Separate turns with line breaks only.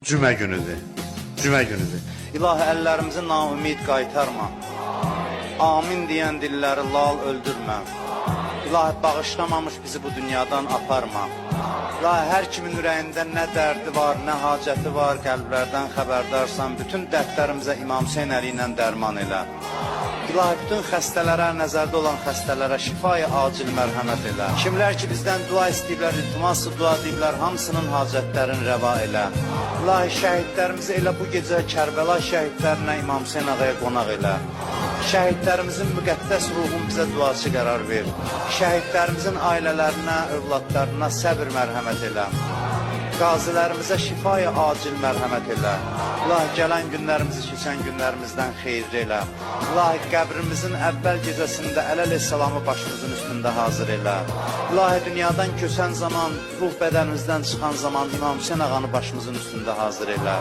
Cümə günüdür. Cümə günüdür.
İlahi əllərimizi naümid qaytarma. Amin deyən dilləri lal öldürmə. İlahi bağışlamamış bizi bu dünyadan aparma. İlahi hər kimin ürəyində nə dərdi var, nə hacəti var, qəlblərdən xəbərdarsan, bütün dərdlərimizə İmam Hüseyn Əli ilə dərman elə. İlahi bütün xəstələrə, nəzərdə olan xəstələrə şifayı acil mərhəmət elə. Kimlər ki bizdən dua istəyiblər, iltimaslı dua deyiblər, hamısının hacətlərini rəva elə. İlahi şəhidlərimizi elə bu gecə Kərbəla şəhidlərinə İmam Hüseyn ağaya qonaq elə. Şəhidlərimizin müqəddəs ruhun bizə duası qərar ver. Şəhidlərimizin ailələrinə, övladlarına səbir mərhəmət elə. Qazilərimizə şifaya acil mərhəmət elə. İlahi gələn günlərimizi keçən günlərimizdən xeyirli elə. İlahi qəbrimizin əvvəl gecəsində əleyhissalamı başımızın üstündə hazır elə. İlahi dünyadan köçən zaman, ruh bədənimizdən çıxan zaman İmam Hüseyn ağanı başımızın üstündə hazır elə.